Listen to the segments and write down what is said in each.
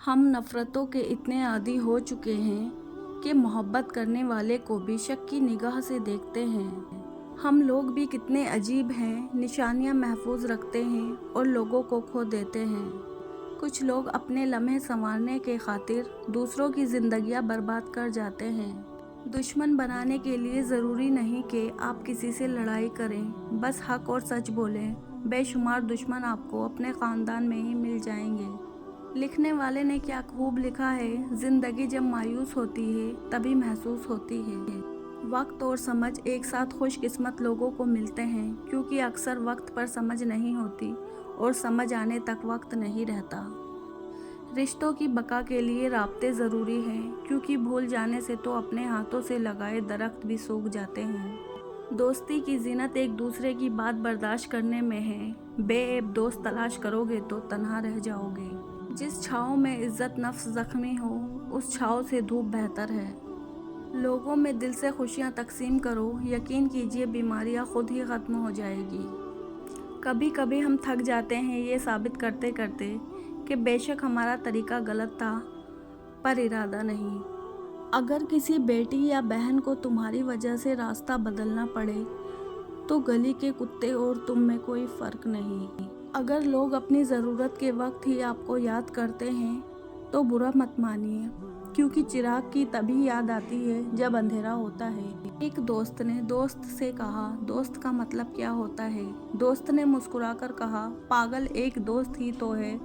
हम नफ़रतों के इतने आदी हो चुके हैं कि मोहब्बत करने वाले को भी शक की निगाह से देखते हैं। हम लोग भी कितने अजीब हैं, निशानियां महफूज रखते हैं और लोगों को खो देते हैं। कुछ लोग अपने लम्हे संवारने के खातिर दूसरों की जिंदगियां बर्बाद कर जाते हैं। दुश्मन बनाने के लिए ज़रूरी नहीं कि आप किसी से लड़ाई करें, बस हक और सच बोलें। बेशुमार दुश्मन आपको अपने ख़ानदान में ही मिल जाएंगे। लिखने वाले ने क्या खूब लिखा है, जिंदगी जब मायूस होती है तभी महसूस होती है। वक्त और समझ एक साथ खुशकिस्मत लोगों को मिलते हैं, क्योंकि अक्सर वक्त पर समझ नहीं होती और समझ आने तक वक्त नहीं रहता। रिश्तों की बका के लिए राब्ते ज़रूरी हैं, क्योंकि भूल जाने से तो अपने हाथों से लगाए दरख्त भी सूख जाते हैं। दोस्ती की ज़ीनत एक दूसरे की बात बर्दाश्त करने में है। बेऐब दोस्त तलाश करोगे तो तन्हा रह जाओगे। जिस छाँव में इज्जत नफ्स जख्मी हो, उस छाँव से धूप बेहतर है। लोगों में दिल से खुशियाँ तकसीम करो, यकीन कीजिए बीमारियाँ खुद ही ख़त्म हो जाएगी। कभी कभी हम थक जाते हैं ये साबित करते करते कि बेशक हमारा तरीका गलत था, पर इरादा नहीं। अगर किसी बेटी या बहन को तुम्हारी वजह से रास्ता बदलना पड़े, तो गली के कुत्ते और तुम में कोई फ़र्क नहीं। अगर लोग अपनी ज़रूरत के वक्त ही आपको याद करते हैं, तो बुरा मत मानिए, क्योंकि चिराग की तभी याद आती है जब अंधेरा होता है। एक दोस्त ने दोस्त से कहा, दोस्त का मतलब क्या होता है? दोस्त ने मुस्कुराकर कहा, पागल एक दोस्त ही तो है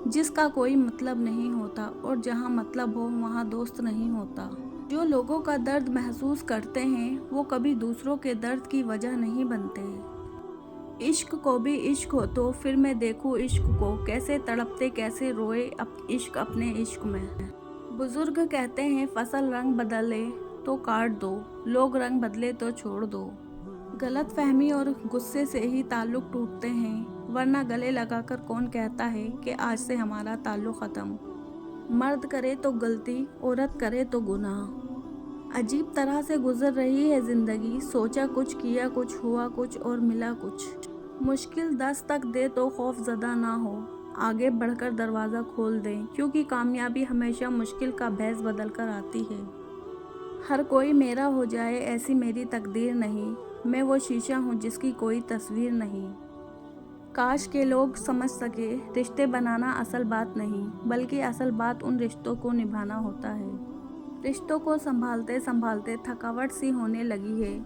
जिसका कोई मतलब नहीं होता, और जहाँ मतलब हो वहाँ दोस्त नहीं होता। जो लोगों का दर्द महसूस करते हैं, वो कभी दूसरों के दर्द की वजह नहीं बनते। इश्क को भी इश्क हो तो फिर मैं देखूं इश्क को, कैसे तड़पते कैसे रोए इश्क अपने इश्क में। बुजुर्ग कहते हैं फसल रंग बदले तो काट दो, लोग रंग बदले तो छोड़ दो। गलत फहमी और गुस्से से ही ताल्लुक टूटते हैं, वरना गले लगाकर कौन कहता है कि आज से हमारा ताल्लुक ख़त्म। मर्द करे तो गलती, औरत करे तो गुनाह। अजीब तरह से गुजर रही है ज़िंदगी, सोचा कुछ, किया कुछ, हुआ कुछ और मिला कुछ। मुश्किल 10 तक दे तो खौफ ज़दा ना हो, आगे बढ़कर दरवाज़ा खोल दें, क्योंकि कामयाबी हमेशा मुश्किल का भैस बदल कर आती है। हर कोई मेरा हो जाए ऐसी मेरी तकदीर नहीं, मैं वो शीशा हूँ जिसकी कोई तस्वीर नहीं। काश के लोग समझ सके, रिश्ते बनाना असल बात नहीं, बल्कि असल बात उन रिश्तों को निभाना होता है। रिश्तों को संभालते संभालते थकावट सी होने लगी है,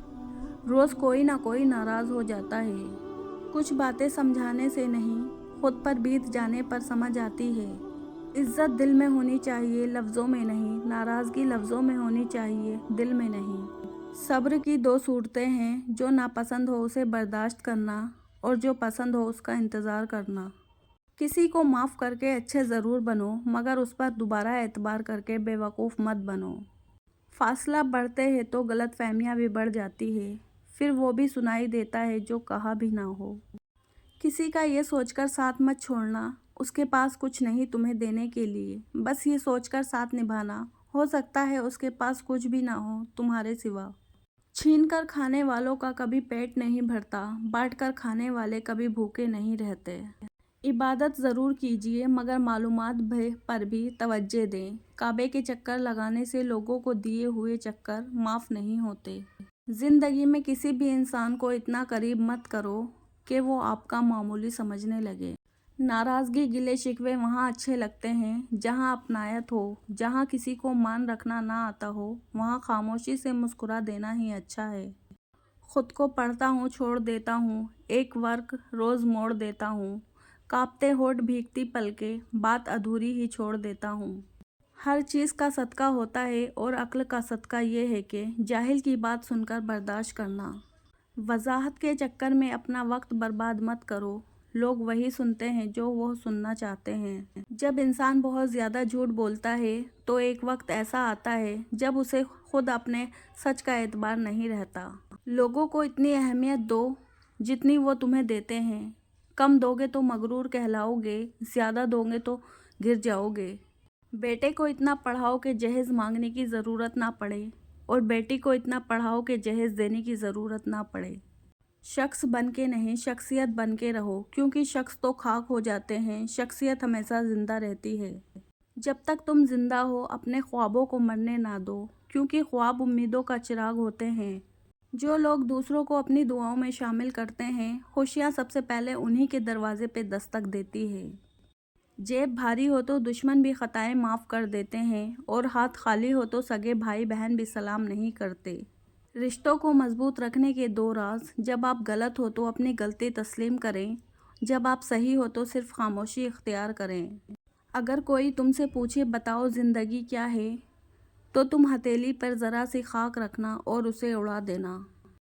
रोज़ कोई ना कोई नाराज़ हो जाता है। कुछ बातें समझाने से नहीं, खुद पर बीत जाने पर समझ आती है। इज्जत दिल में होनी चाहिए, लफ्ज़ों में नहीं। नाराज़गी लफ्ज़ों में होनी चाहिए, दिल में नहीं। सब्र की 2 सूरतें हैं, जो नापसंद हो उसे बर्दाश्त करना, और जो पसंद हो उसका इंतज़ार करना। किसी को माफ़ करके अच्छे ज़रूर बनो, मगर उस पर दोबारा एतबार करके बेवकूफ़ मत बनो। फासला बढ़ते हैं तो गलतफहमियाँ भी बढ़ जाती है, फिर वो भी सुनाई देता है जो कहा भी ना हो। किसी का ये सोचकर साथ मत छोड़ना, उसके पास कुछ नहीं तुम्हें देने के लिए, बस ये सोचकर साथ निभाना, हो सकता है उसके पास कुछ भी ना हो तुम्हारे सिवा। छीन कर खाने वालों का कभी पेट नहीं भरता, बांट कर खाने वाले कभी भूखे नहीं रहते। इबादत ज़रूर कीजिए, मगर मालूमात पर भी तवज्जो दें। काबे के चक्कर लगाने से लोगों को दिए हुए चक्कर माफ़ नहीं होते। ज़िंदगी में किसी भी इंसान को इतना करीब मत करो कि वो आपका मामूली समझने लगे। नाराज़गी गिले शिकवे वहाँ अच्छे लगते हैं जहाँ अपनायत हो, जहाँ किसी को मान रखना ना आता हो, वहाँ खामोशी से मुस्कुरा देना ही अच्छा है। खुद को पढ़ता हूँ छोड़ देता हूँ, एक वर्क रोज़ मोड़ देता हूँ, कांपते होठ भीगती पलके, बात अधूरी ही छोड़ देता हूँ। हर चीज़ का सदका होता है, और अक्ल का सदका ये है कि जाहिल की बात सुनकर बर्दाश्त करना। वजाहत के चक्कर में अपना वक्त बर्बाद मत करो, लोग वही सुनते हैं जो वो सुनना चाहते हैं। जब इंसान बहुत ज़्यादा झूठ बोलता है, तो एक वक्त ऐसा आता है जब उसे खुद अपने सच का एतबार नहीं रहता। लोगों को इतनी अहमियत दो जितनी वो तुम्हें देते हैं। कम दोगे तो मगरूर कहलाओगे, ज़्यादा दोगे तो गिर जाओगे। बेटे को इतना पढ़ाओ कि जहेज़ मांगने की ज़रूरत ना पड़े, और बेटी को इतना पढ़ाओ कि जहेज़ देने की ज़रूरत ना पड़े। शख्स बन के नहीं, शख्सियत बन के रहो, क्योंकि शख्स तो खाक हो जाते हैं, शख्सियत हमेशा ज़िंदा रहती है। جب تک تم زندہ ہو اپنے خوابوں کو مرنے نہ دو، کیونکہ خواب امیدوں کا چراغ ہوتے ہیں۔ جو لوگ دوسروں کو اپنی دعاؤں میں شامل کرتے ہیں، خوشیاں سب سے پہلے انہی کے دروازے پہ دستک دیتی ہے۔ جیب بھاری ہو تو دشمن بھی خطائیں معاف کر دیتے ہیں، اور ہاتھ خالی ہو تو سگے بھائی بہن بھی سلام نہیں کرتے۔ رشتوں کو مضبوط رکھنے کے 2 راز: جب آپ غلط ہو تو اپنی غلطی تسلیم کریں، جب آپ صحیح ہو تو صرف خاموشی اختیار کریں۔ اگر کوئی تم سے پوچھے بتاؤ زندگی کیا ہے، تو تم ہتھیلی پر ذرا سی خاک رکھنا اور اسے اڑا دینا۔